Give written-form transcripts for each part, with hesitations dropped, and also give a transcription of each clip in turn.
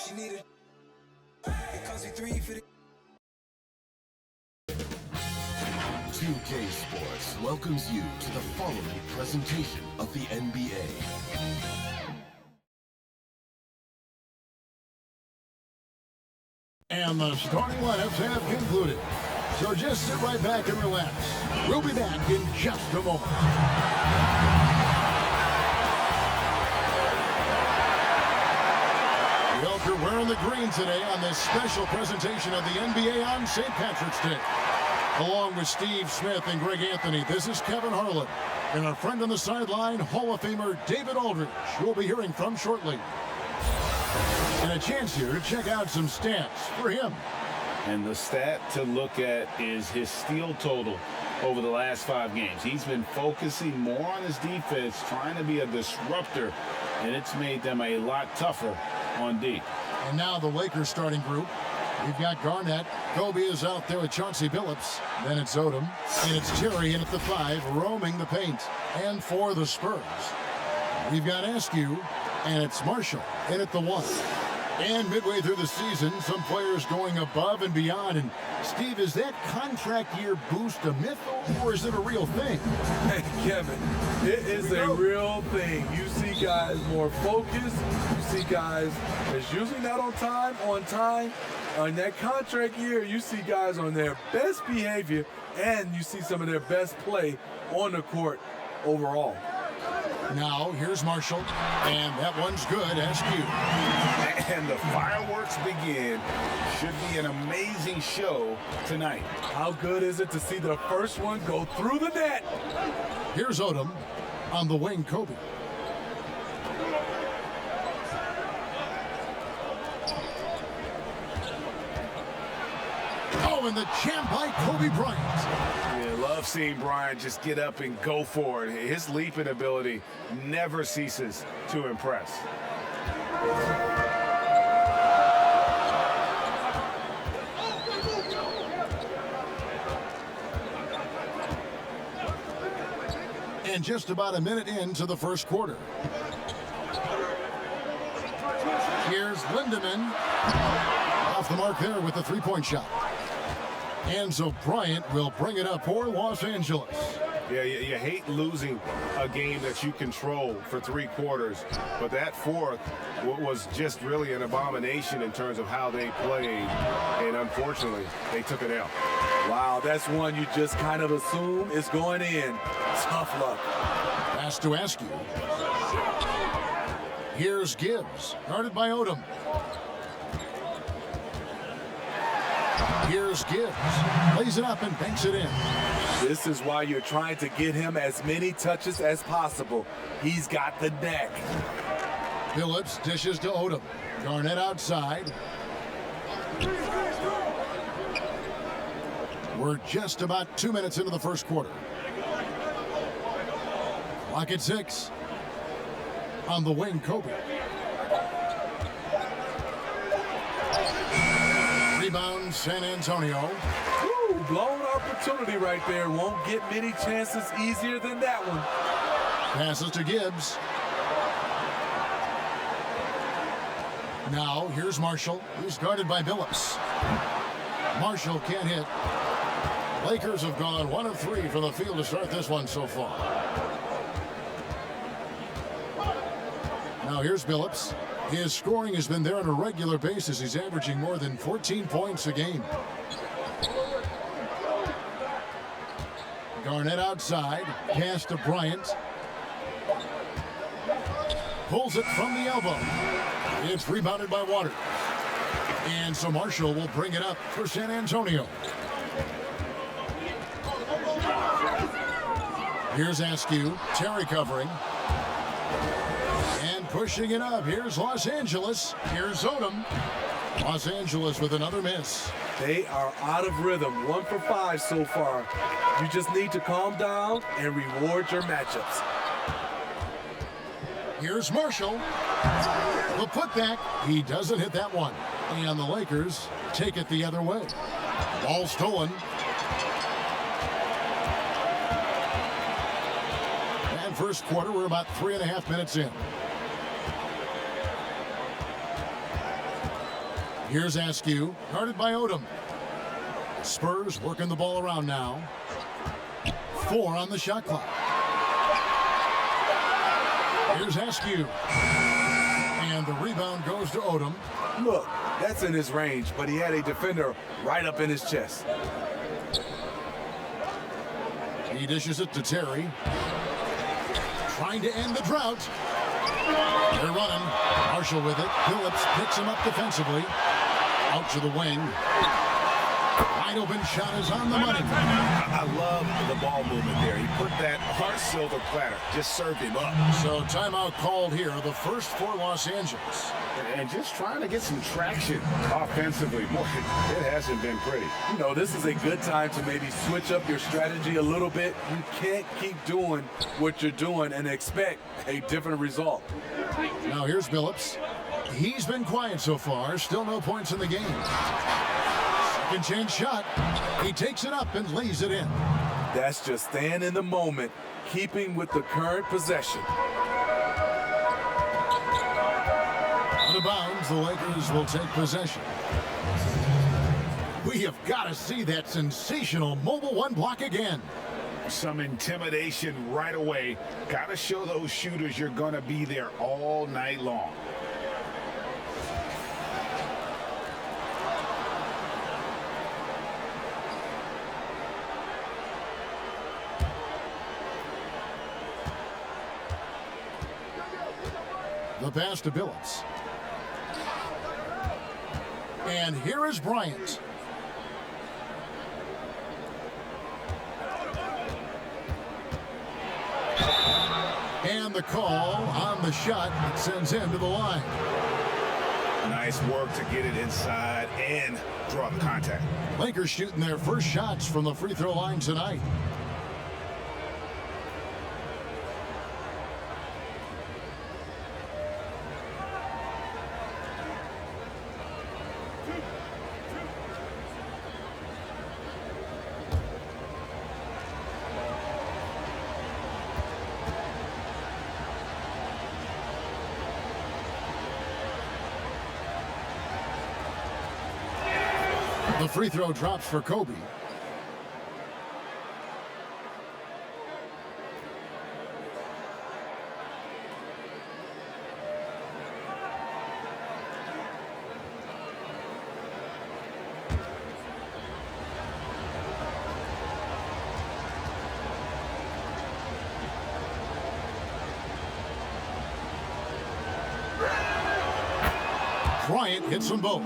she needed. It cost me 3 for the 2K Sports welcomes you to the following presentation of the NBA. And the starting lineups have concluded. So just sit right back and relax. We'll be back in just a moment. The Elk are wearing the green today on this special presentation of the NBA on St. Patrick's Day. Along with Steve Smith and Greg Anthony, this is Kevin Harlan. And our friend on the sideline, Hall of Famer David Aldridge, who we'll be hearing from shortly. And a chance here to check out some stats for him. And the stat to look at is his steal total over the last 5 games. He's been focusing more on his defense, trying to be a disruptor, and it's made them a lot tougher on D. And now the Lakers starting group. We've got Garnett. Kobe is out there with Chauncey Billups. Then it's Odom. And it's Terry in at the 5, roaming the paint. And for the Spurs, we've got Askew. And it's Marshall in at the 1. And midway through the season, some players going above and beyond. And Steve, is that contract year boost a myth or is it a real thing? Hey, Kevin, it is a real thing. You see guys more focused. You see guys that's usually not on time. On that contract year, you see guys on their best behavior and you see some of their best play on the court overall. Now, here's Marshall, and that one's good, Askew. And the fireworks begin. Should be an amazing show tonight. How good is it to see the first one go through the net? Here's Odom on the wing, Kobe. Oh, and the champ by Kobe Bryant. Yeah, love seeing Bryant just get up and go for it. His leaping ability never ceases to impress. And just about a minute into the first quarter. Here's Lindemann. Off the mark there with the three-point shot. And so Bryant will bring it up for Los Angeles. Yeah, you hate losing a game that you control for 3 quarters, but that fourth was just really an abomination in terms of how they played, and unfortunately, they took it out. Wow, that's one you just kind of assume is going in. Tough luck. Pass to Askew. Here's Gibbs, guarded by Odom. Here's Gibbs, lays it up and banks it in. This is why you're trying to get him as many touches as possible. He's got the neck. Billups dishes to Odom. Garnett outside. We're just about 2 minutes into the first quarter. Clock at 6. On the wing, Kobe. Rebound, San Antonio. Woo, blown opportunity right there. Won't get many chances easier than that one. Passes to Gibbs. Now, here's Marshall. He's guarded by Billups. Marshall can't hit. Lakers have gone 1 of 3 from the field to start this one so far. Now, here's Billups. His scoring has been there on a regular basis. He's averaging more than 14 points a game. Garnett outside. Pass to Bryant. Pulls it from the elbow. It's rebounded by Waters. And so Marshall will bring it up for San Antonio. Here's Askew. Terry covering. And pushing it up. Here's Los Angeles. Here's Odom. Los Angeles with another miss. They are out of rhythm. 1 for 5 so far. You just need to calm down and reward your matchups. Here's Marshall. The putback. He doesn't hit that one. And the Lakers take it the other way. Ball stolen. And first quarter, we're about 3.5 minutes in. Here's Askew, guarded by Odom. Spurs working the ball around now. 4 on the shot clock. Here's Askew. And the rebound goes to Odom. Look, that's in his range, but he had a defender right up in his chest. He dishes it to Terry. Trying to end the drought. They're running. Marshall with it. Phillips picks him up defensively. Out to the wing. Wide open shot is on the money. I love the ball movement there. He put that hard silver platter, just served him up. So timeout called here, the first for Los Angeles. And just trying to get some traction offensively. Boy, it hasn't been pretty. You know, this is a good time to maybe switch up your strategy a little bit. You can't keep doing what you're doing and expect a different result. Now here's Phillips. He's been quiet so far. Still no points in the game. Second chance shot. He takes it up and lays it in. That's just staying in the moment, keeping with the current possession. Out of bounds, the Lakers will take possession. We have got to see that sensational mobile one block again. Some intimidation right away. Got to show those shooters you're going to be there all night long. The pass to Phillips. And here is Bryant. And the call on the shot that sends him to the line. Nice work to get it inside and draw the contact. Lakers shooting their first shots from the free throw line tonight. The free throw drops for Kobe. Bryant hits them both.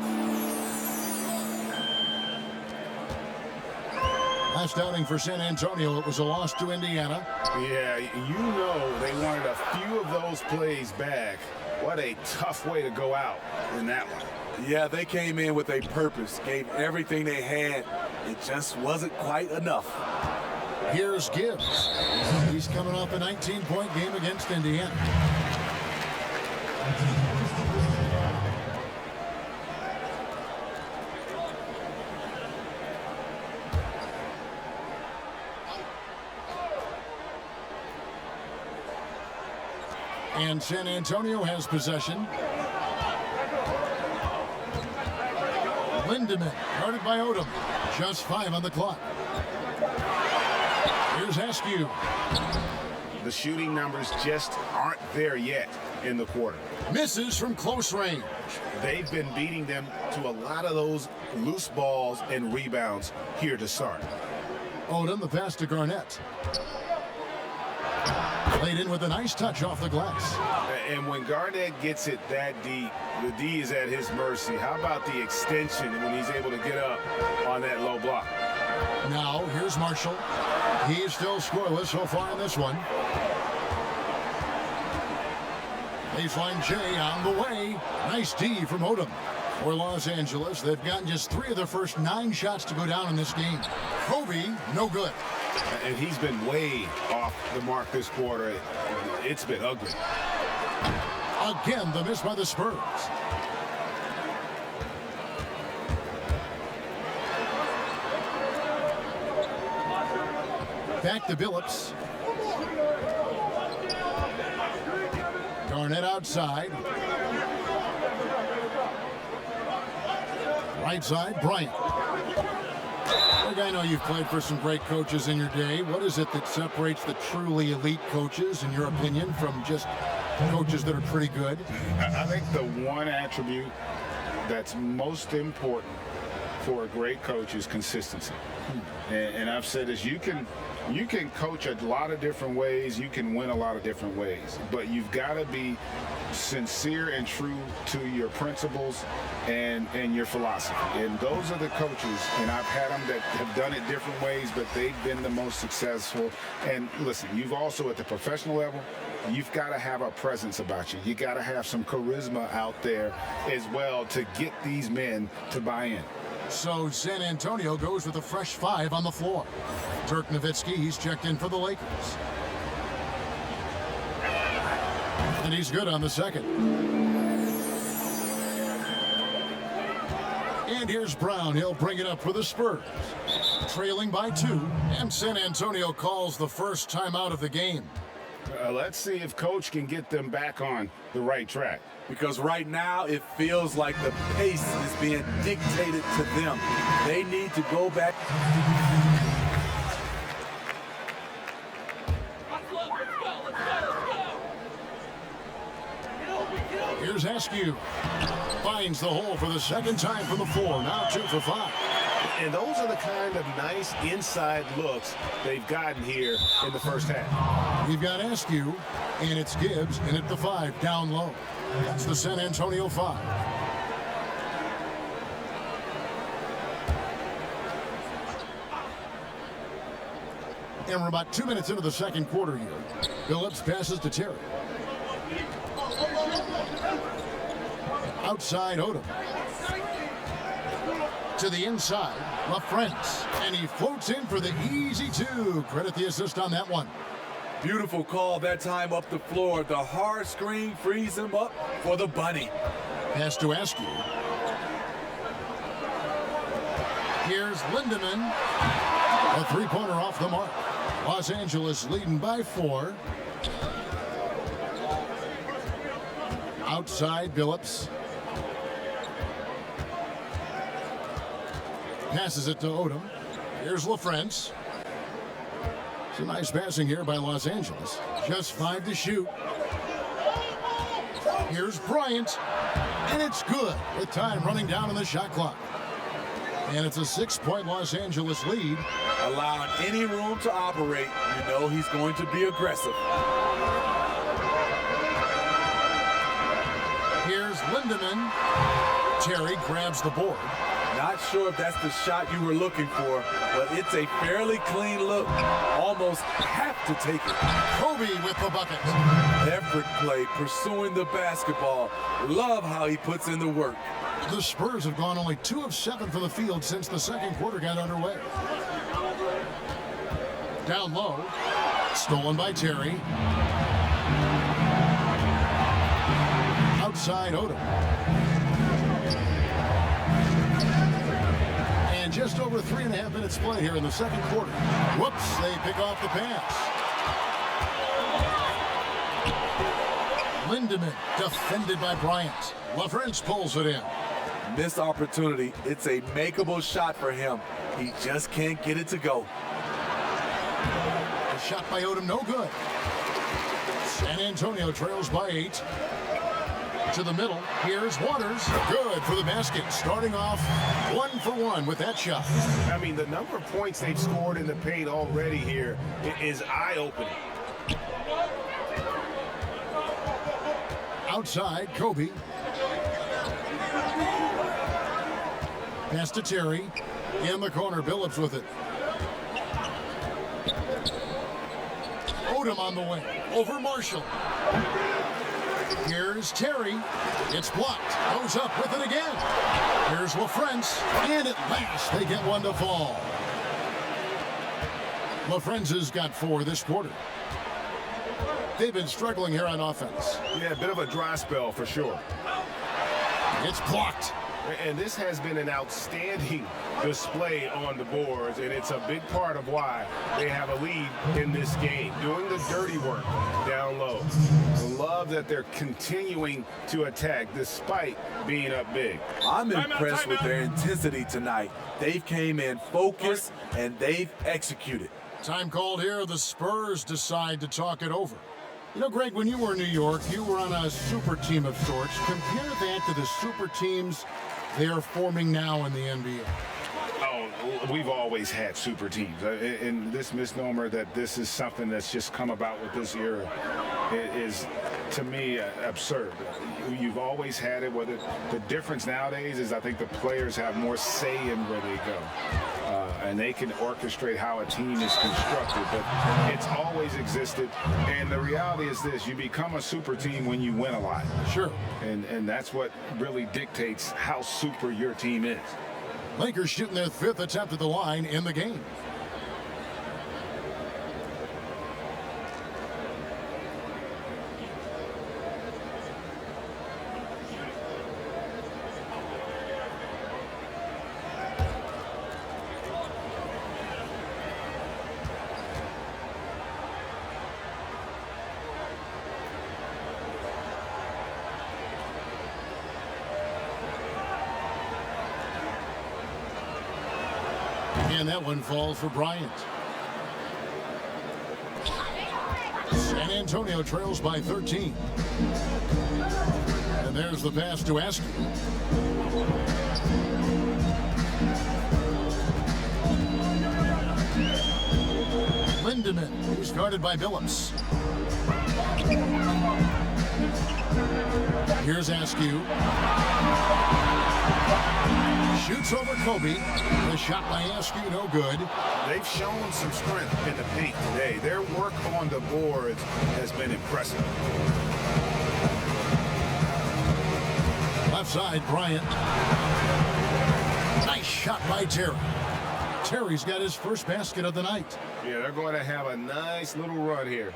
Last outing for San Antonio, it was a loss to Indiana. Yeah, you know they wanted a few of those plays back. What a tough way to go out in that one. Yeah, they came in with a purpose, gave everything they had. It just wasn't quite enough. Here's Gibbs. He's coming off a 19-point game against Indiana. And San Antonio has possession. Lindemann, guarded by Odom. Just 5 on the clock. Here's Askew. The shooting numbers just aren't there yet in the quarter. Misses from close range. They've been beating them to a lot of those loose balls and rebounds here to start. Odom, the pass to Garnett. Played in with a nice touch off the glass. And when Garnett gets it that deep, the D is at his mercy. How about the extension when he's able to get up on that low block? Now, here's Marshall. He's still scoreless so far in this one. Baseline J on the way. Nice D from Odom. For Los Angeles, they've gotten just 3 of their first 9 shots to go down in this game. Kobe, no good. And he's been way off the mark this quarter. It's been ugly. Again, the miss by the Spurs. Back to Phillips. Garnett outside. Right side, Bryant. Look, I know you've played for some great coaches in your day. What is it that separates the truly elite coaches, in your opinion, from just coaches that are pretty good? I think the one attribute that's most important for a great coach is consistency. And I've said this, you can coach a lot of different ways, you can win a lot of different ways, but you've got to be sincere and true to your principles and your philosophy. And those are the coaches, and I've had them that have done it different ways, but they've been the most successful. And listen, you've also at the professional level, you've got to have a presence about you. You got to have some charisma out there as well to get these men to buy in. So San Antonio goes with a fresh 5 on the floor. Dirk Nowitzki, he's checked in for the Lakers. And he's good on the second. And here's Brown. He'll bring it up for the Spurs. Trailing by 2, and San Antonio calls the first timeout of the game. Let's see if Coach can get them back on the right track. Because right now it feels like the pace is being dictated to them. They need to go back. Here's Askew. Finds the hole for the second time from the floor. Now 2 for 5. And those are the kind of nice inside looks they've gotten here in the first half. We've got Askew, and it's Gibbs, and at the 5, down low. That's the San Antonio 5. And we're about 2 minutes into the second quarter here. Phillips passes to Terry. Outside Odom. To the inside, LaFrance. And he floats in for the easy 2. Credit the assist on that one. Beautiful call that time up the floor. The hard screen frees him up for the bunny. Pass to Askew. Here's Lindemann. A 3-pointer off the mark. Los Angeles leading by 4. Outside Billups. Passes it to Odom. Here's LaFrance. Some nice passing here by Los Angeles. Just 5 to shoot. Here's Bryant. And it's good with time running down on the shot clock. And it's a 6-point Los Angeles lead. Allowing any room to operate, you know he's going to be aggressive. Here's Lindemann. Terry grabs the board. Not sure if that's the shot you were looking for, but it's a fairly clean look. Almost have to take it. Kobe with the bucket. Effort play, pursuing the basketball. Love how he puts in the work. The Spurs have gone only 2 of 7 from the field since the second quarter got underway. Down low. Stolen by Terry. Outside Odom. And just over 3.5 minutes play here in the second quarter. Whoops, they pick off the pass. Lindemann defended by Bryant. LaFrance pulls it in. Missed opportunity. It's a makeable shot for him. He just can't get it to go. The shot by Odom, no good. San Antonio trails by 8. To the middle, here's Waters. Good for the basket. Starting off 1 for 1 with that shot. I mean, the number of points they've scored in the paint already here is eye-opening. Outside, Kobe. Pass to Terry. In the corner, Billups with it. Odom on the wing. Over Marshall. Here's Terry. It's blocked. Goes up with it again. Here's LaFrance. And at last, they get one to fall. LaFrance has got 4 this quarter. They've been struggling here on offense. Yeah, a bit of a dry spell for sure. It's blocked. And this has been an outstanding display on the boards, and it's a big part of why they have a lead in this game, doing the dirty work down low. I love that they're continuing to attack despite being up big. I'm impressed with their intensity tonight. They've came in focused, and they've executed. Time called here. The Spurs decide to talk it over. You know, Greg, when you were in New York, you were on a super team of sorts. Compare that to the super teams they're forming now in the NBA. Oh, we've always had super teams. And this misnomer that this is something that's just come about with this era is, to me, absurd. You've always had it. Whether the difference nowadays is I think the players have more say in where they go. And they can orchestrate how a team is constructed. But it's always existed. And the reality is this. You become a super team when you win a lot. Sure. And that's what really dictates how super your team is. Lakers shooting their 5th attempt at the line in the game. And that one falls for Bryant. San Antonio trails by 13. And there's the pass to Askew. Lindemann, who's guarded by Billups. Here's Askew. Shoots over Kobe. The shot by Askew, no good. They've shown some strength in the paint today. Their work on the boards has been impressive. Left side, Bryant. Nice shot by Terry. Terry's got his first basket of the night. Yeah, they're going to have a nice little run here.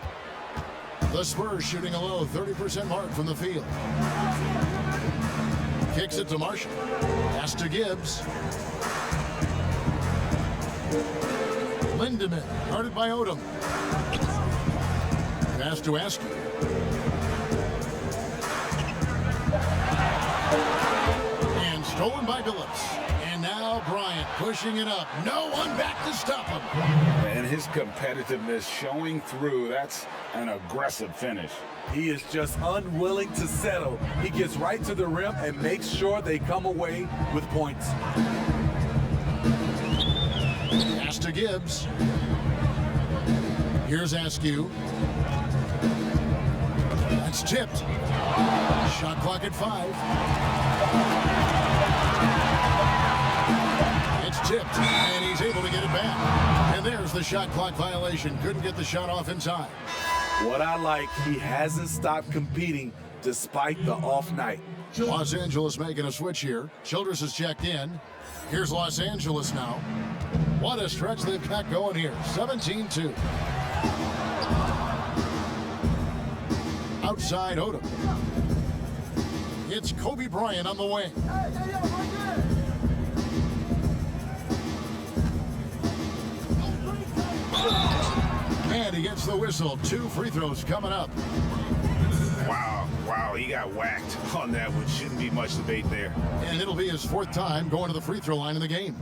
The Spurs shooting a low 30% mark from the field. Kicks it to Marshall. Pass to Gibbs. Lindemann, guarded by Odom. Pass to Askew. And stolen by Billups. And now Bryant pushing it up. No one back to stop him. And his competitiveness showing through. That's an aggressive finish. He is just unwilling to settle. He gets right to the rim and makes sure they come away with points. Pass to Gibbs. Here's Askew. That's tipped. Shot clock at 5. It's tipped, and he's able to get it back. And there's the shot clock violation. Couldn't get the shot off in time. What I like, he hasn't stopped competing despite the off night. Los Angeles making a switch here. Childress has checked in. Here's Los Angeles now. What a stretch they've got going here. 17-2. Outside Odom. It's Kobe Bryant on the wing. And he gets the whistle. 2 free throws coming up. Wow, he got whacked on that one. Shouldn't be much debate there. And it'll be his 4th time going to the free throw line in the game.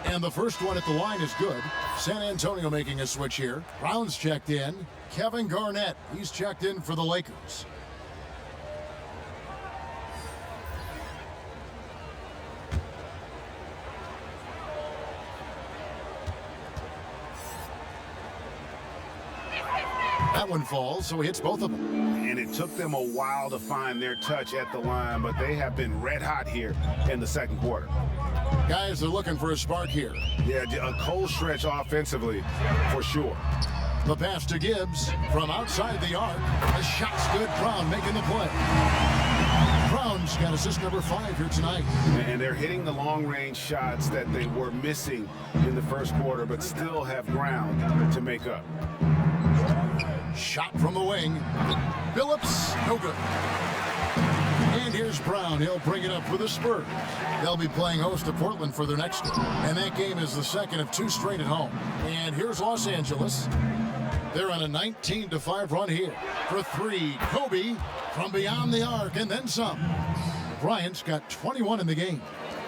And the first one at the line is good. San Antonio making a switch here. Brown's checked in. Kevin Garnett, he's checked in for the Lakers. That one falls, so he hits both of them. And it took them a while to find their touch at the line, but they have been red hot here in the second quarter. Guys, they're looking for a spark here. Yeah, a cold stretch offensively, for sure. The pass to Gibbs from outside the arc. The shot's good. Brown making the play. Brown's got assist number 5 here tonight. And they're hitting the long-range shots that they were missing in the first quarter, but still have ground to make up. Shot from the wing. Phillips, no good. And here's Brown. He'll bring it up for the Spurs. They'll be playing host to Portland for their next game. And that game is the second of 2 straight at home. And here's Los Angeles. They're on a 19-5 run here. For 3, Kobe from beyond the arc and then some. Bryant's got 21 in the game.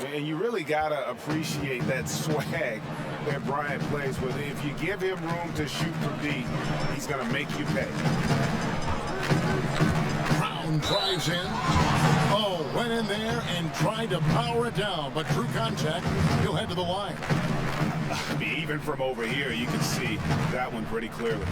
And you really got to appreciate that swag that Bryant plays with. If you give him room to shoot from deep, he's going to make you pay. Brown drives in. Oh, went in there and tried to power it down, but through contact, he'll head to the line. I mean, even from over here, you can see that one pretty clearly.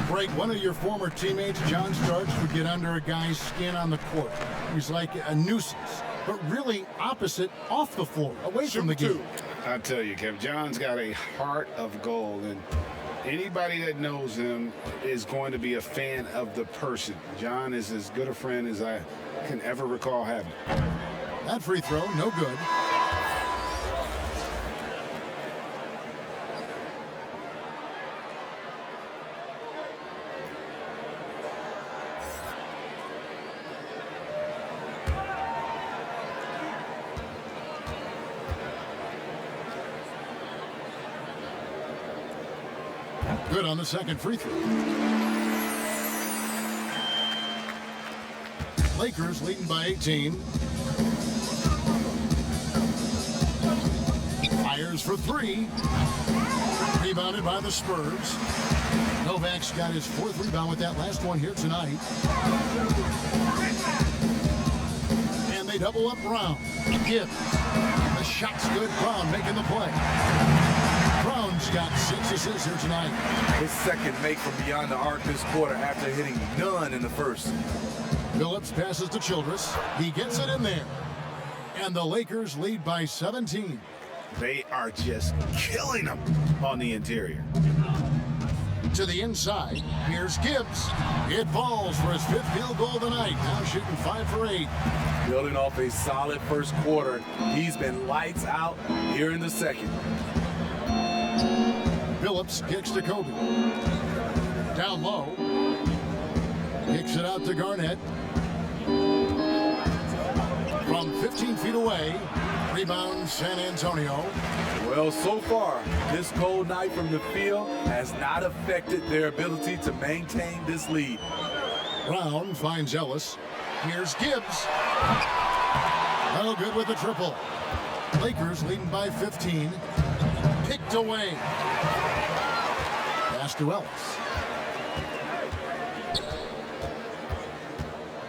Greg, one of your former teammates, John Starks, would get under a guy's skin on the court. He's like a nuisance, but really opposite off the floor, away from the game. I tell you, Kev, John's got a heart of gold, and anybody that knows him is going to be a fan of the person. John is as good a friend as I can ever recall having. That free throw, no good. Good on the second free throw. Lakers leading by 18. Fires for 3. Rebounded by the Spurs. Novak's got his 4th rebound with that last one here tonight. And they double up Brown. Gibbs. The shot's good. Brown making the play. Brown's got 6 assists here tonight. His second make from beyond the arc this quarter after hitting none in the first. Phillips passes to Childress. He gets it in there. And the Lakers lead by 17. They are just killing them on the interior. To the inside, here's Gibbs. It falls for his 5th field goal tonight. Now shooting 5 for 8. Building off a solid first quarter, he's been lights out here in the second. Phillips kicks to Kobe. Down low. Kicks it out to Garnett. From 15 feet away. Rebound San Antonio. Well, so far, this cold night from the field has not affected their ability to maintain this lead. Brown finds Ellis. Here's Gibbs. No good with the triple. Lakers leading by 15. Picked away. Pass to Ellis.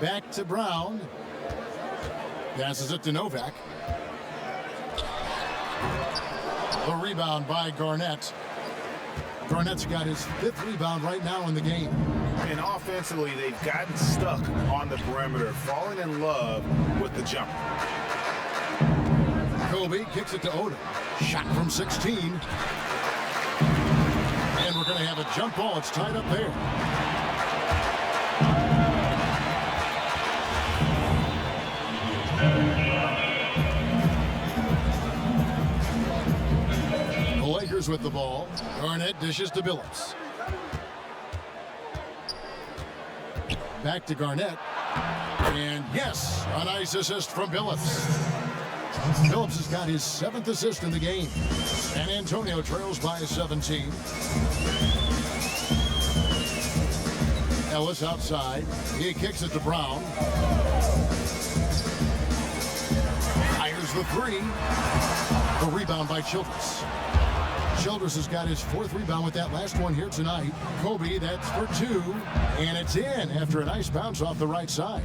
Back to Brown. Passes it to Novak. The rebound by Garnett. Garnett's got his 5th rebound right now in the game. And offensively, they've gotten stuck on the perimeter, falling in love with the jumper. Kobe kicks it to Odom. Shot from 16. And we're going to have a jump ball. It's tied up there. The Lakers with the ball. Garnett dishes to Billups. Back to Garnett. And yes, a nice assist from Billups. Phillips has got his 7th assist in the game. San Antonio trails by 17. Ellis outside. He kicks it to Brown. Fires the 3. The rebound by Childress. Childress has got his 4th rebound with that last one here tonight. Kobe, that's for 2. And it's in after a nice bounce off the right side.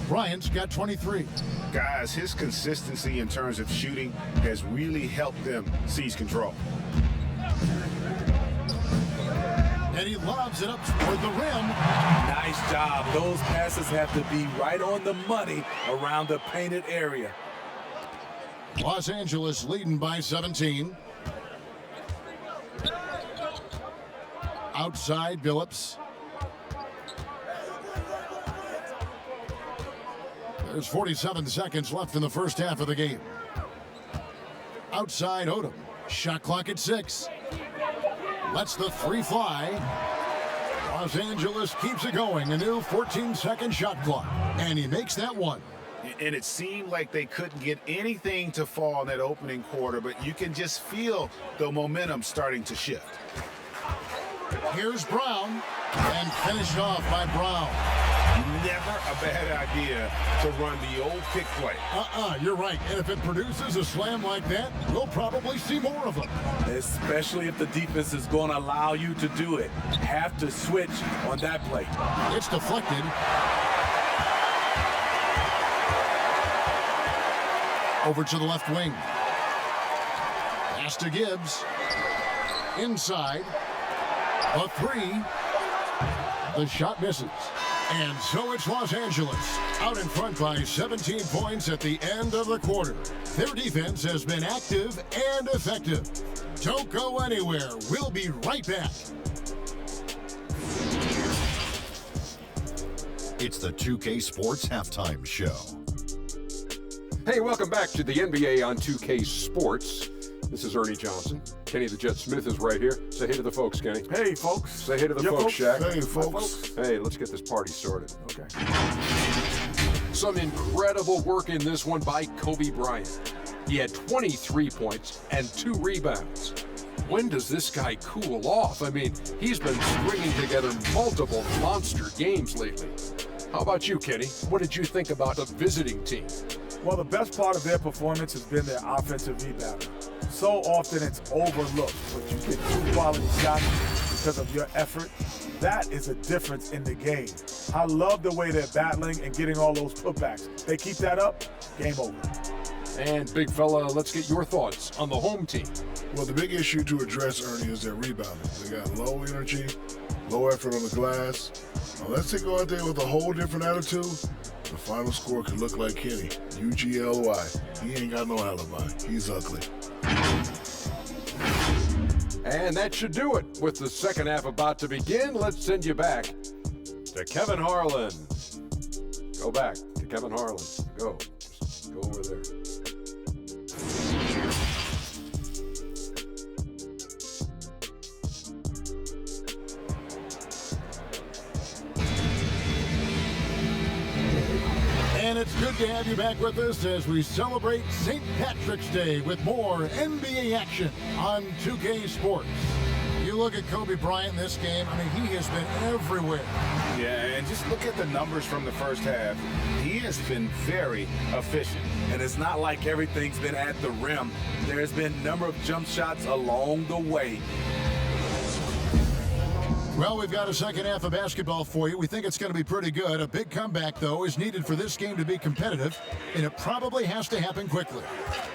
Bryant's got 23. Guys, his consistency in terms of shooting has really helped them seize control. And he lobs it up toward the rim. Nice job. Those passes have to be right on the money around the painted area. Los Angeles leading by 17. Outside, Billups. There's 47 seconds left in the first half of the game. Outside Odom. Shot clock at 6. Lets the three fly. Los Angeles keeps it going. A new 14-second shot clock. And he makes that one. And it seemed like they couldn't get anything to fall in that opening quarter, but you can just feel the momentum starting to shift. Here's Brown. And finished off by Brown. Never a bad idea to run the old pick play. You're right. And if it produces a slam like that, we'll probably see more of them. Especially if the defense is going to allow you to do it. Have to switch on that play. It's deflected. Over to the left wing. Pass to Gibbs. Inside. A three. The shot misses. And so it's Los Angeles, out in front by 17 points at the end of the quarter. Their defense has been active and effective. Don't go anywhere. We'll be right back. It's the 2K Sports Halftime Show. Hey, welcome back to the NBA on 2K Sports. This is Ernie Johnson. Kenny the Jet Smith is right here. Say hey to the folks, Kenny. Hey, folks. Say hey to the folks, Shaq. Hey, folks. Hey, let's get this party started. Okay. Some incredible work in this one by Kobe Bryant. He had 23 points and 2 rebounds. When does this guy cool off? I mean, he's been stringing together multiple monster games lately. How about you, Kenny? What did you think about the visiting team? Well, the best part of their performance has been their offensive rebounding. So often it's overlooked, but you get 2 quality shots because of your effort. That is a difference in the game. I love the way they're battling and getting all those putbacks. They keep that up, game over. And big fella, let's get your thoughts on the home team. Well, the big issue to address, Ernie, is their rebounding. They got low energy, low effort on the glass. Unless they go out there with a whole different attitude, the final score could look like Kenny. UGLY. He ain't got no alibi. He's ugly. And that should do it. With the second half about to begin, let's send you back to Kevin Harlan. Go back to Kevin Harlan. Go. Just go over there. And it's good to have you back with us as we celebrate St. Patrick's Day with more NBA action on 2K Sports. You look at Kobe Bryant in this game, I mean, he has been everywhere. Yeah, and just look at the numbers from the first half. He has been very efficient. And it's not like everything's been at the rim. There's been a number of jump shots along the way. Well, we've got a second half of basketball for you. We think it's going to be pretty good. A big comeback, though, is needed for this game to be competitive, and it probably has to happen quickly.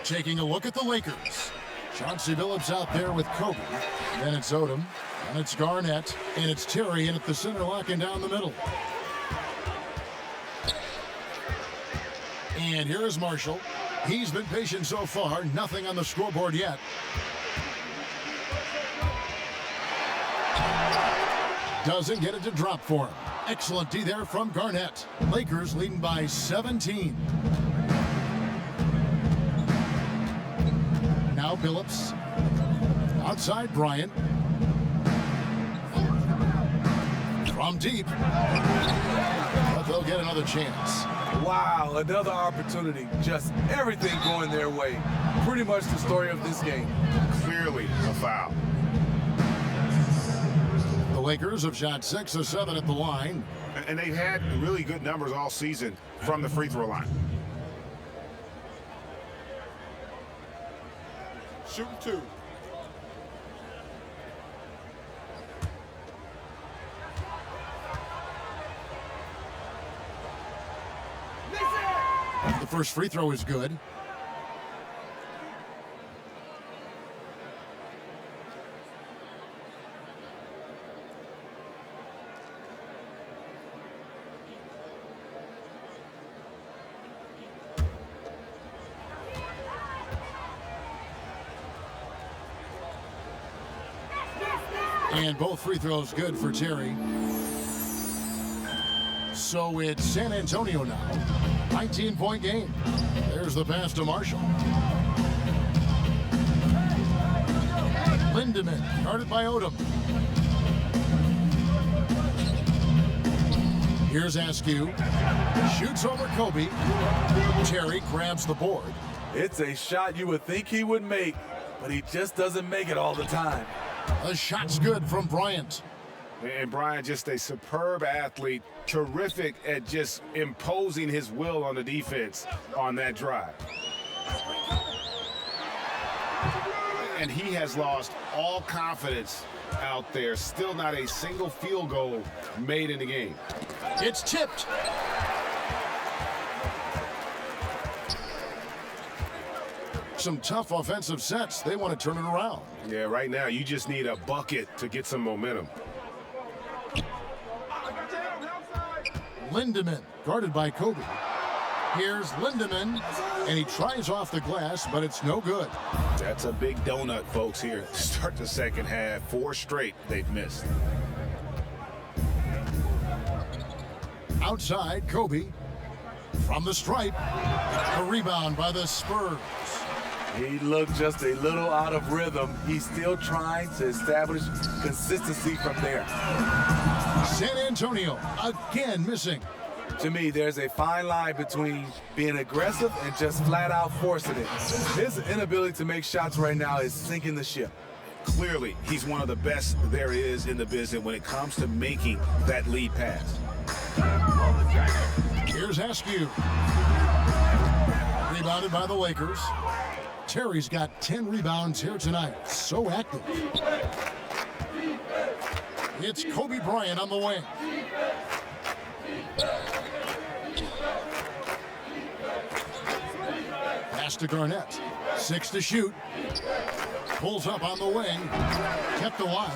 Taking a look at the Lakers. Chauncey Billups out there with Kobe. Then it's Odom, and it's Garnett, and it's Terry in at the center, locking down the middle. And here is Marshall. He's been patient so far. Nothing on the scoreboard yet. Doesn't get it to drop for him. Excellent D there from Garnett. Lakers leading by 17. Now Billups. Outside Bryant. From deep. But they'll get another chance. Wow, another opportunity. Just everything going their way. Pretty much the story of this game. Clearly a foul. The Lakers have shot 6 of 7 at the line. And they've had really good numbers all season from the free throw line. Shooting 2. The first free throw is good. And both free throws good for Terry. So it's San Antonio now. 19-point game. There's the pass to Marshall. Lindemann, guarded by Odom. Here's Askew. Shoots over Kobe. Terry grabs the board. It's a shot you would think he would make, but he just doesn't make it all the time. The shot's good from Bryant. And Bryant, just a superb athlete, terrific at just imposing his will on the defense on that drive. And he has lost all confidence out there. Still not a single field goal made in the game. It's tipped. Some tough offensive sets. They want to turn it around. Yeah, right now you just need a bucket to get some momentum. Lindemann, guarded by Kobe. Here's Lindemann, and he tries off the glass, but it's no good. That's a big donut, folks, here to start the second half. 4 straight they've missed. Outside, Kobe. From the stripe. A rebound by the Spurs. He looked just a little out of rhythm. He's still trying to establish consistency from there. San Antonio, again missing. To me, there's a fine line between being aggressive and just flat out forcing it. His inability to make shots right now is sinking the ship. Clearly, he's one of the best there is in the business when it comes to making that lead pass. Here's Askew. Rebounded by the Lakers. Terry's got 10 rebounds here tonight. So active. It's Kobe Bryant on the wing. Pass to Garnett. 6 to shoot. Pulls up on the wing. Kept alive.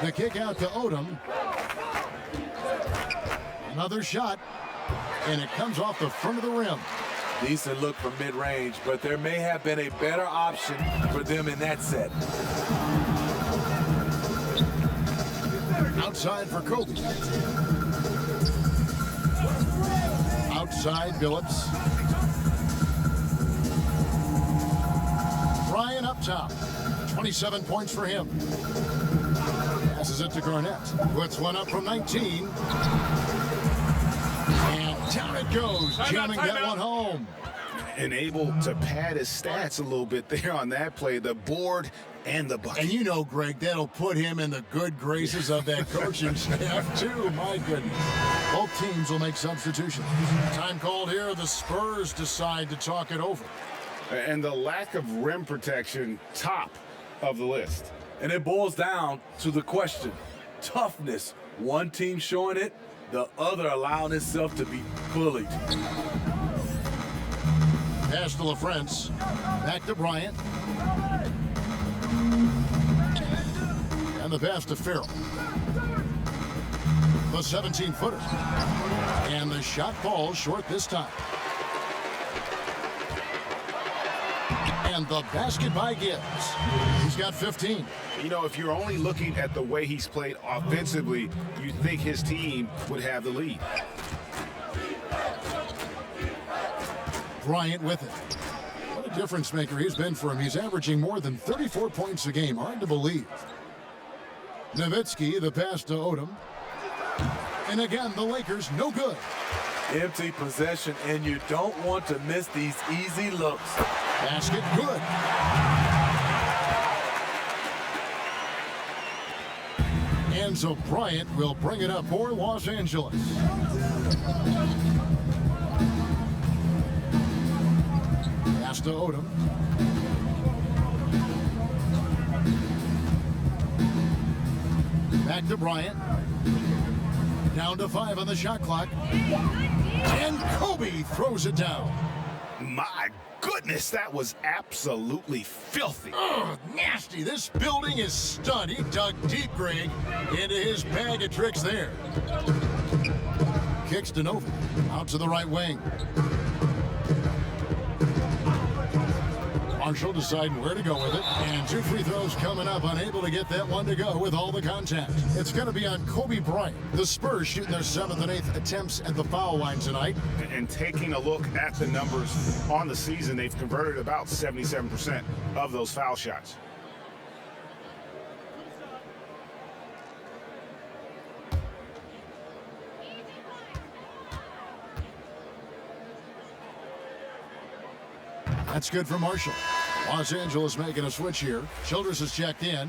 The kick out to Odom. Another shot. And it comes off the front of the rim. Decent look from mid-range, but there may have been a better option for them in that set. Outside for Kobe. Outside, Billups. Bryant up top. 27 points for him. Passes it to Garnett. Puts one up from 19. And down it goes, jamming that one home. And able to pad his stats a little bit there on that play, the board and the bucket. And you know, Greg, that'll put him in the good graces of that coaching staff, too. My goodness. Both teams will make substitutions. Time called here. The Spurs decide to talk it over. And the lack of rim protection, top of the list. And it boils down to the question. Toughness. One team showing it, the other allowing itself to be bullied. Pass to LaFrance. Back to Bryant. And the pass to Farrell. The 17-footer. And the shot falls short this time. And the basket by Gibbs. He's got 15. You know, if you're only looking at the way he's played offensively, you'd think his team would have the lead. Bryant with it. What a difference maker he's been for him. He's averaging more than 34 points a game. Hard to believe. Nowitzki, the pass to Odom. And again, the Lakers, no good. Empty possession, and you don't want to miss these easy looks. Basket good. And so Bryant will bring it up for Los Angeles. Pass to Odom. Back to Bryant. Down to 5 on the shot clock. And Kobe throws it down. My goodness, that was absolutely filthy. Oh, nasty. This building is stunned. He dug deep, Greg, into his bag of tricks there. Kicks to Nova. Out to the right wing. Marshall deciding where to go with it. And 2 free throws coming up, unable to get that one to go with all the contact. It's going to be on Kobe Bryant. The Spurs shooting their 7th and 8th attempts at the foul line tonight. And taking a look at the numbers on the season, they've converted about 77% of those foul shots. That's good for Marshall. Los Angeles making a switch here. Childress is checked in.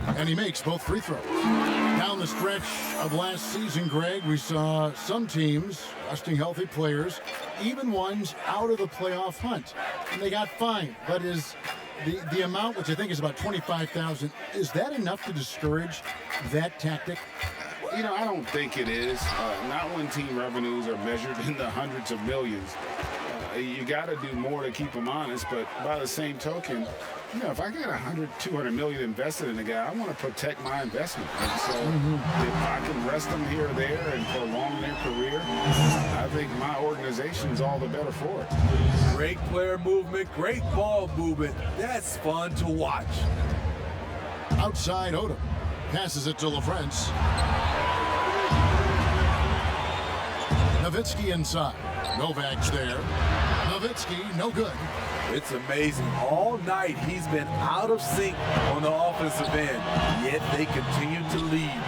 And he makes both free throws. Down the stretch of last season, Greg, we saw some teams resting healthy players, even ones out of the playoff hunt. And they got fined. But is the amount, which I think is about $25,000, is that enough to discourage that tactic? You know, I don't think it is. Not when team revenues are measured in the hundreds of millions. You got to do more to keep them honest, but by the same token, you know, if I got 100, 200 million invested in a guy, I want to protect my investment. And so if I can rest them here or there and prolong their career, I think my organization's all the better for it. Great player movement, great ball movement. That's fun to watch. Outside Odom. Passes it to LaFrance. Nowitzki inside. Novak's there. Nowitzki, no good. It's amazing. All night he's been out of sync on the offensive end, yet they continue to lead.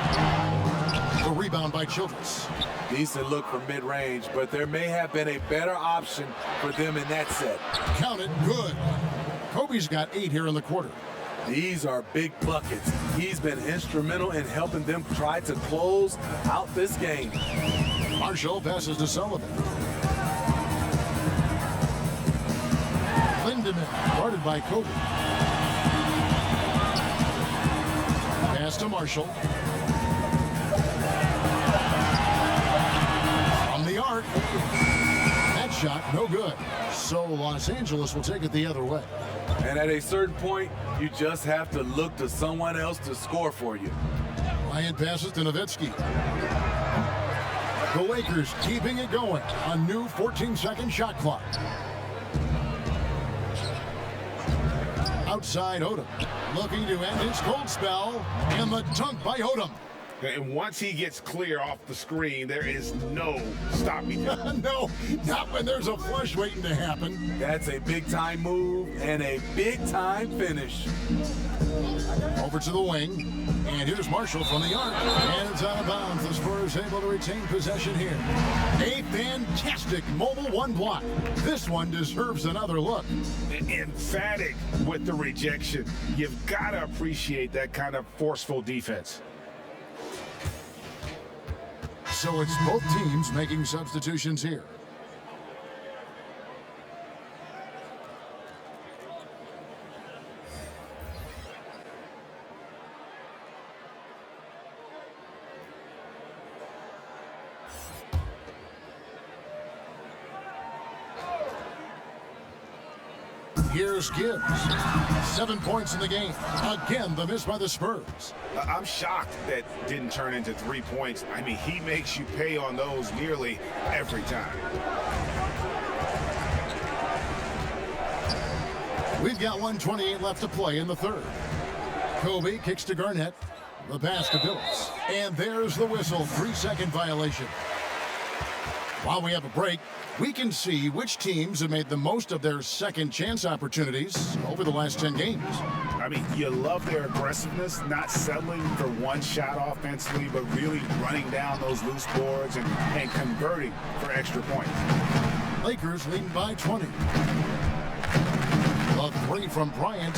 The rebound by Childress. Decent look from mid-range, but there may have been a better option for them in that set. Count it, good. Kobe's got 8 here in the quarter. These are big buckets. He's been instrumental in helping them try to close out this game. Marshall passes to Sullivan. Lindemann, guarded by Kobe. Pass to Marshall. From the arc. That shot, no good. So Los Angeles will take it the other way. And at a certain point, you just have to look to someone else to score for you. Bryant passes to Nowitzki. The Lakers keeping it going. A new 14-second shot clock. Outside Odom, looking to end his cold spell, and the dunk by Odom. And once he gets clear off the screen, there is no stopping him. No, not when there's a flush waiting to happen. That's a big-time move and a big-time finish. Over to the wing, and here's Marshall from the arc. And it's out of bounds. The Spurs able to retain possession here. A fantastic mobile one block. This one deserves another look. Emphatic with the rejection. You've got to appreciate that kind of forceful defense. So it's both teams making substitutions here. Here's Gibbs. 7 points in the game. Again, the miss by the Spurs. I'm shocked that didn't turn into 3 points. I mean, he makes you pay on those nearly every time. We've got 1:28 left to play in the third. Kobe kicks to Garnett. The pass to Billups. And there's the whistle. 3-second violation. While we have a break, we can see which teams have made the most of their second chance opportunities over the last 10 games. I mean, you love their aggressiveness, not settling for one shot offensively, but really running down those loose boards and converting for extra points. Lakers leading by 20. The 3 from Bryant.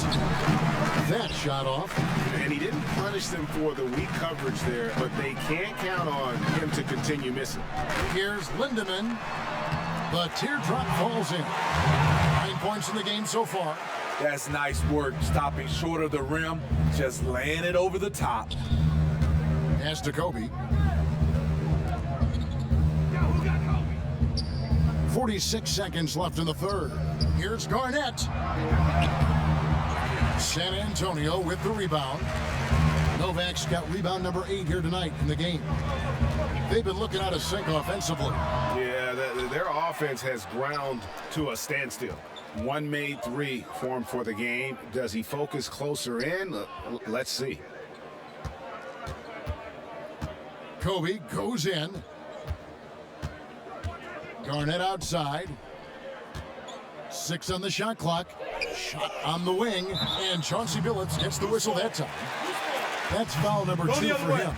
That shot off. And he didn't punish them for the weak coverage there, but they can't count on him to continue missing. Here's Lindemann. The teardrop falls in. 9 points in the game so far. That's nice work, stopping short of the rim, just laying it over the top. Pass to Kobe. 46 seconds left in the third. Here's Garnett. San Antonio with the rebound. Novak's got rebound number 8 here tonight in the game. They've been looking out of sync offensively. Yeah, their offense has ground to a standstill. One made three formed for the game. Does he focus closer in? Let's see. Kobe goes in. Garnett outside. 6 on the shot clock. Shot on the wing. And Chauncey Billups gets the whistle that time. That's foul number 2 for him.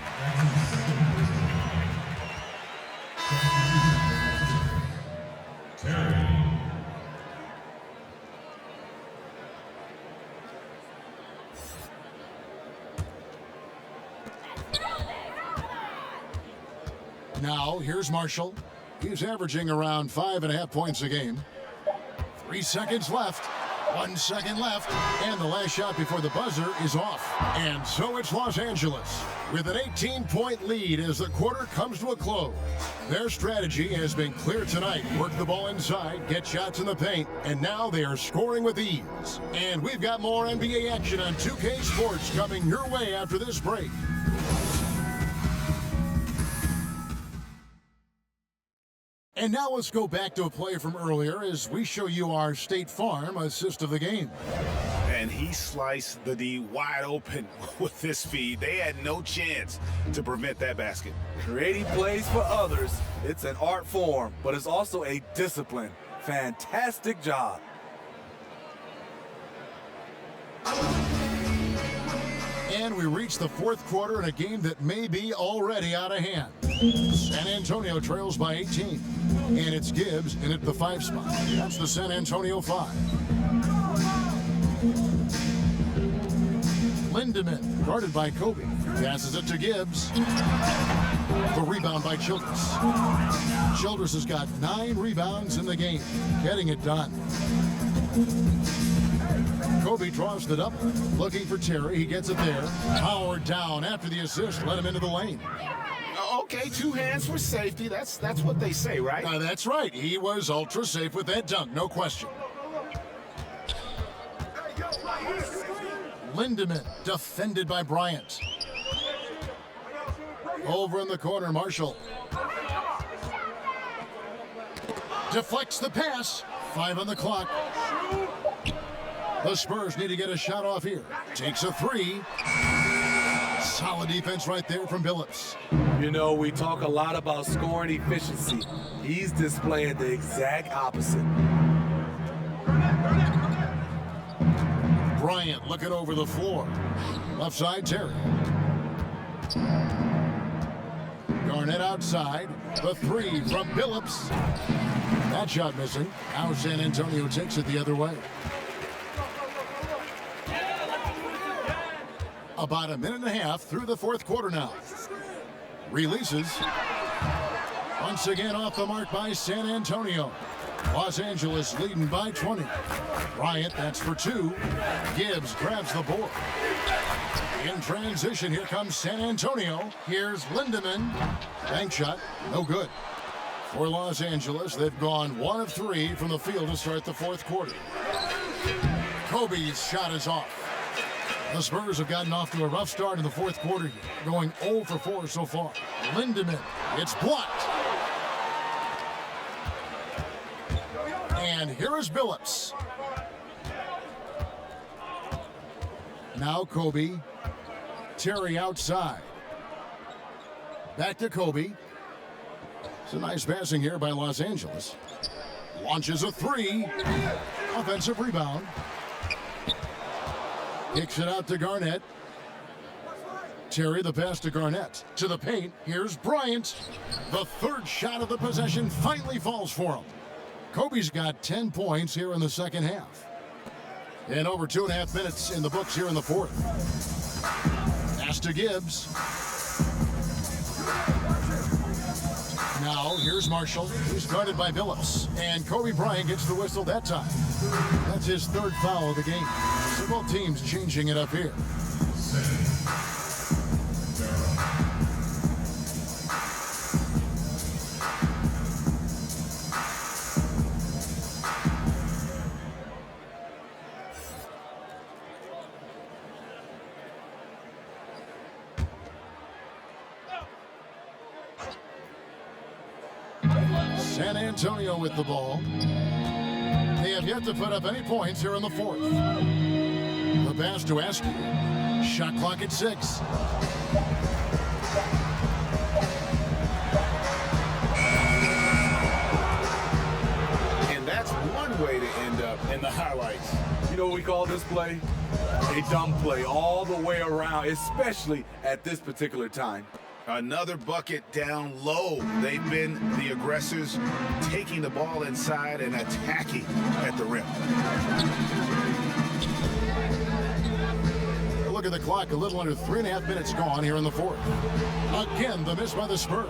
Now, here's Marshall. He's averaging around 5.5 points a game. 3 seconds left. 1 second left. And the last shot before the buzzer is off. And so it's Los Angeles with an 18-point lead as the quarter comes to a close. Their strategy has been clear tonight. Work the ball inside, get shots in the paint, and now they are scoring with ease. And we've got more NBA action on 2K Sports coming your way after this break. And now let's go back to a play from earlier as we show you our State Farm assist of the game. And he sliced the D wide open with this speed. They had no chance to prevent that basket. Creating plays for others, it's an art form, but it's also a discipline. Fantastic job. And we reach the fourth quarter in a game that may be already out of hand. San Antonio trails by 18. And it's Gibbs in at the 5 spot. That's the San Antonio 5. Lindemann, guarded by Kobe. Passes it to Gibbs. The rebound by Childress. Childress has got 9 rebounds in the game. Getting it done. Kobe draws it up, looking for Terry. He gets it there. Powered down after the assist. Let him into the lane. Okay, 2 hands for safety. That's what they say, right? That's right. He was ultra safe with that dunk, no question. Lindemann, defended by Bryant. Over in the corner, Marshall. Deflects the pass. 5 on the clock. The Spurs need to get a shot off here. Takes a 3. Solid defense right there from Billups. You know, we talk a lot about scoring efficiency. He's displaying the exact opposite. Bryant looking over the floor. Left side, Terry. Garnett outside. The 3 from Billups. That shot missing. Now San Antonio takes it the other way. About a minute and a half through the fourth quarter now. Releases. Once again off the mark by San Antonio. Los Angeles leading by 20. Bryant, that's for 2. Gibbs grabs the board. In transition, here comes San Antonio. Here's Lindemann. Bank shot, no good. For Los Angeles, they've gone 1 of 3 from the field to start the fourth quarter. Kobe's shot is off. The Spurs have gotten off to a rough start in the fourth quarter here, going 0 for 4 so far. Lindemann, it's blocked. And here is Billups. Now Kobe. Terry outside. Back to Kobe. It's a nice passing here by Los Angeles. Launches a 3. Offensive rebound. Kicks it out to Garnett. Terry, the pass to Garnett. To the paint. Here's Bryant. The 3rd shot of the possession finally falls for him. Kobe's got 10 points here in the second half. And over 2.5 minutes in the books here in the fourth. Pass to Gibbs. Now, here's Marshall. He's guarded by Billups. And Kobe Bryant gets the whistle that time. That's his 3rd foul of the game. So both teams changing it up here. San Antonio with the ball. They have yet to put up any points here in the fourth. The pass to Askew. Shot clock at 6. And that's one way to end up in the highlights. You know what we call this play? A dumb play all the way around, especially at this particular time. Another bucket down low. They've been the aggressors, taking the ball inside and attacking at the rim. Look at the clock, a little under 3.5 minutes gone here in the fourth. Again, the miss by the Spurs.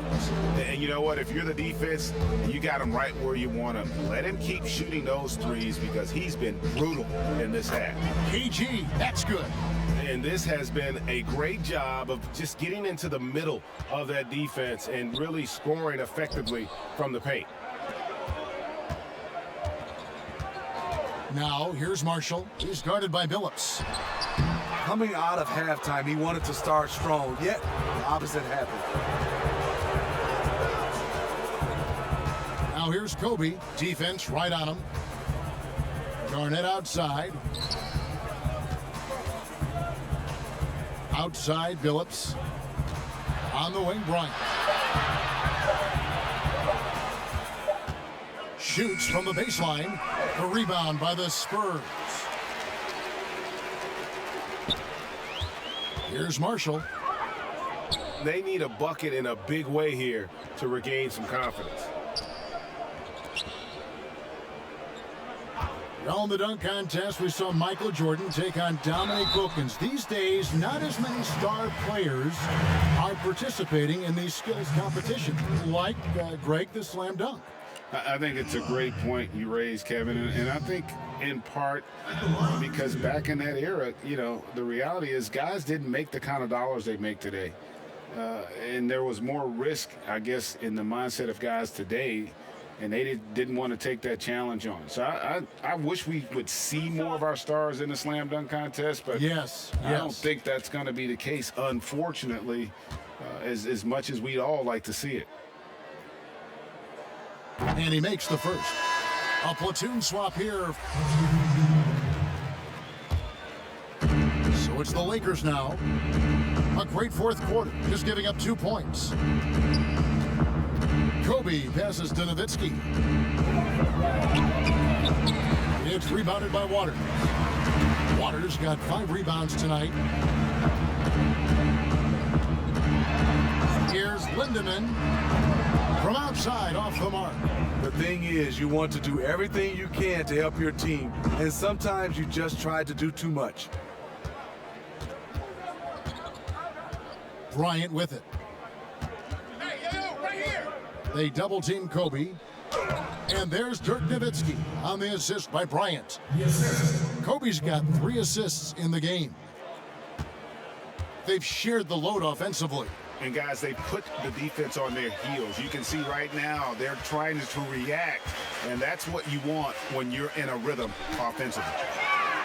And you know what? If you're the defense, you got him right where you want him. Let him keep shooting those threes because he's been brutal in this half. KG, that's good. And this has been a great job of just getting into the middle of that defense and really scoring effectively from the paint. Now, here's Marshall. He's guarded by Billups. Coming out of halftime, he wanted to start strong, yet the opposite happened. Now here's Kobe. Defense right on him. Garnett outside. Outside, Billups. On the wing, Bryant. Shoots from the baseline. The rebound by the Spurs. Here's Marshall. They need a bucket in a big way here to regain some confidence. Well, in the dunk contest, we saw Michael Jordan take on Dominique Wilkins. These days, not as many star players are participating in these skills competitions, like Greg the slam dunk. I think it's a great point you raised, Kevin, and I think in part because back in that era, you know, the reality is guys didn't make the kind of dollars they make today. And there was more risk, I guess, in the mindset of guys today, and they didn't want to take that challenge on. So I wish we would see more of our stars in the slam dunk contest, but I don't think that's going to be the case, unfortunately, as much as we'd all like to see it. And he makes the first. A platoon swap here. So it's the Lakers now. A great fourth quarter, just giving up 2 points. Kobe passes to Nowitzki. It's rebounded by Waters. Waters got 5 rebounds tonight. Here's Lindemann from outside off the mark. The thing is, you want to do everything you can to help your team, and sometimes you just try to do too much. Bryant with it. Right here. They double-team Kobe. And there's Dirk Nowitzki on the assist by Bryant. Kobe's got 3 assists in the game. They've shared the load offensively. And guys, they put the defense on their heels. You can see right now they're trying to react, and that's what you want when you're in a rhythm offensively.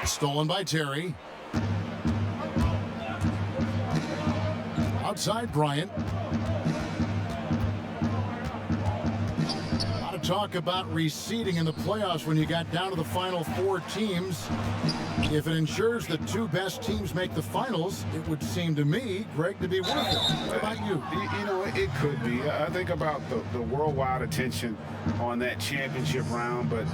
Stolen by Terry. Outside Bryant. A lot of talk about reseeding in the playoffs when you got down to the final 4 teams. If it ensures the 2 best teams make the finals, it would seem to me, Greg, to be worth it. What about you? You know, it could be. I think about the worldwide attention on that championship round, but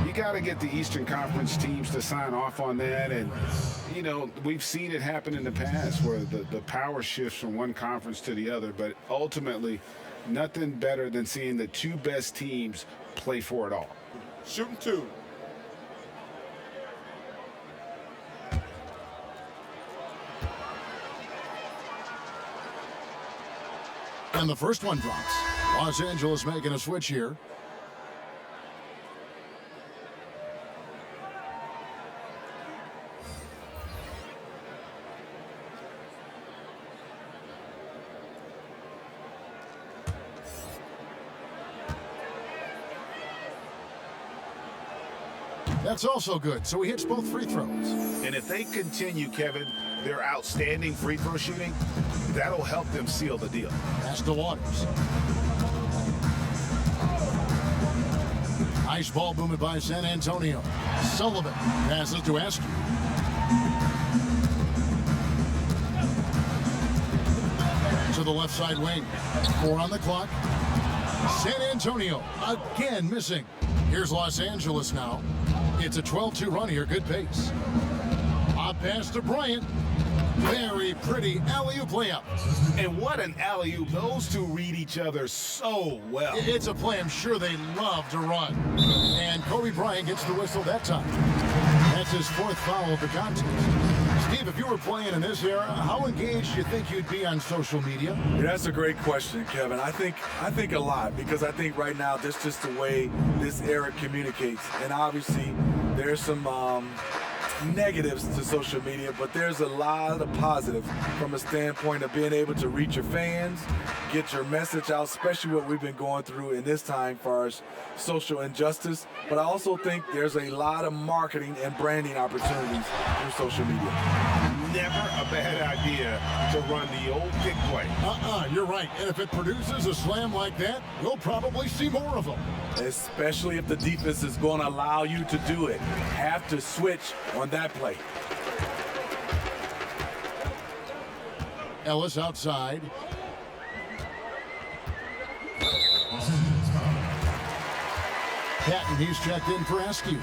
you got to get the Eastern Conference teams to sign off on that. And, you know, we've seen it happen in the past where the power shifts from one conference to the other, but ultimately nothing better than seeing the 2 best teams play for it all. Shooting 2. And the first one drops. Los Angeles making a switch here. That's also good. So he hits both free throws. And if they continue, Kevin, their outstanding free throw shooting, that'll help them seal the deal. Pass to Waters. Nice ball movement by San Antonio. Sullivan passes to Askew. To the left side wing. 4 on the clock. San Antonio again missing. Here's Los Angeles now. It's a 12-2 run here. Good pace. Hot pass to Bryant. Very pretty alley-oop layup. And what an alley-oop. Those two read each other so well. It's a play I'm sure they love to run. And Kobe Bryant gets the whistle that time. That's his 4th foul of the contest. Steve, if you were playing in this era, how engaged do you think you'd be on social media? Yeah, that's a great question, Kevin. I think a lot, because I think right now that's just the way this era communicates. And obviously there's some negatives to social media, but there's a lot of positive from a standpoint of being able to reach your fans, get your message out, especially what we've been going through in this time for our social injustice. But I also think there's a lot of marketing and branding opportunities through social media. Never a bad idea to run the old pick play. You're right. And if it produces a slam like that, we'll probably see more of them. Especially if the defense is going to allow you to do it. Have to switch on that play. Ellis outside. Patton, he's checked in for Askew.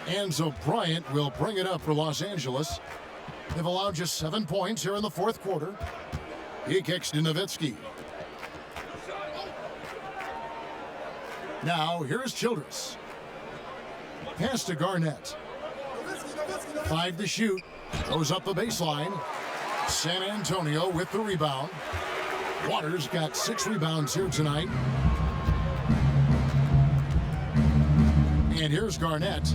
And so Bryant will bring it up for Los Angeles. They've allowed just 7 points here in the 4th quarter. He kicks to Nowitzki. Now here's Childress. Pass to Garnett. 5 to shoot. Goes up the baseline. San Antonio with the rebound. Waters got 6 rebounds here tonight. And here's Garnett.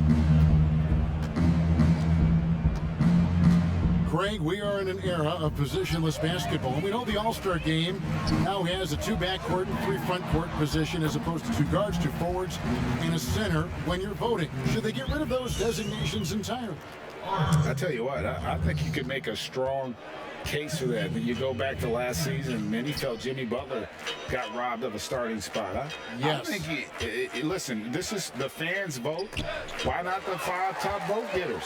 Craig, we are in an era of positionless basketball. And we know the All-Star game now has a 2 backcourt and 3 front court position as opposed to 2 guards, 2 forwards, and a center when you're voting. Should they get rid of those designations entirely? I tell you what, I think you could make a strong case for that. When you go back to last season, many felt Jimmy Butler got robbed of a starting spot. Yes. I think, listen, this is the fans' vote. Why not the 5 top vote getters?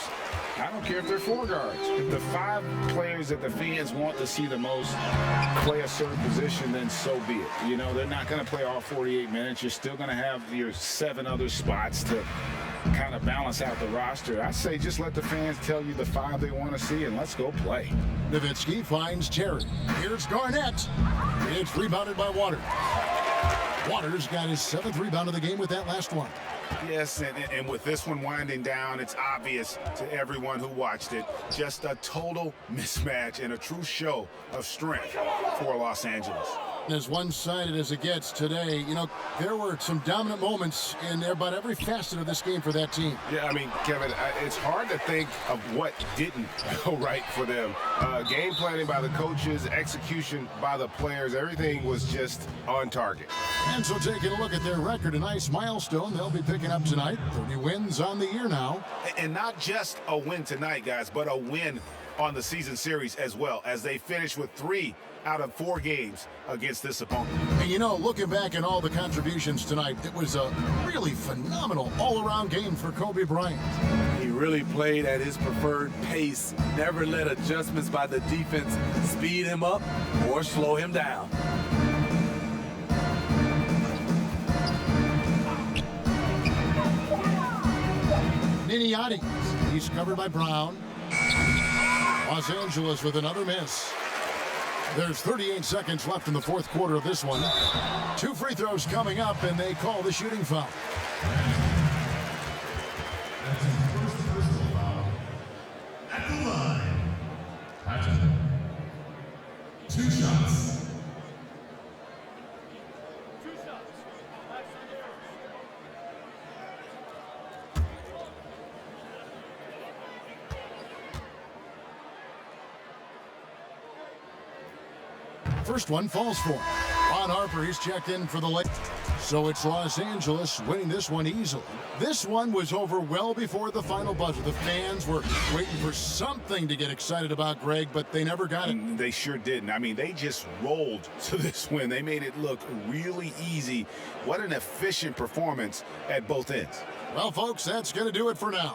I don't care if they're 4 guards. The 5 players that the fans want to see the most play a certain position, then so be it. You know, they're not going to play all 48 minutes. You're still going to have your 7 other spots to kind of balance out the roster. I say just let the fans tell you the 5 they want to see, and let's go play. Nowitzki finds Terry. Here's Garnett. It's rebounded by Waters. Waters got his 7th rebound of the game with that last one. Yes, and with this one winding down, it's obvious to everyone who watched it. Just a total mismatch and a true show of strength for Los Angeles. As one-sided as it gets today, you know, there were some dominant moments in about every facet of this game for that team. Yeah, I mean, Kevin, it's hard to think of what didn't go right for them. Game planning by the coaches, execution by the players, everything was just on target. And so taking a look at their record, a nice milestone they'll be picking up tonight. 30 wins on the year now. And not just a win tonight, guys, but a win on the season series as well, as they finish with 3 out of 4 games against this opponent. And you know, looking back at all the contributions tonight, it was a really phenomenal all-around game for Kobe Bryant. He really played at his preferred pace, never let adjustments by the defense speed him up or slow him down. Niniati, he's covered by Brown. Los Angeles with another miss. There's 38 seconds left in the 4th quarter of this one. 2 free throws coming up, and they call the shooting foul. At the line, Patton. 2 shots. First one falls for him. Ron Harper, he's checked in for the late. So it's Los Angeles winning this one easily. This one was over well before the final buzzer. The fans were waiting for something to get excited about, Greg, but they never got it. They sure didn't. I mean, they just rolled to this win. They made it look really easy. What an efficient performance at both ends. Well, folks, that's going to do it for now.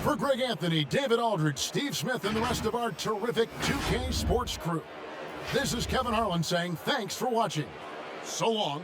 For Greg Anthony, David Aldridge, Steve Smith, and the rest of our terrific 2K Sports crew, this is Kevin Harlan saying thanks for watching. So long.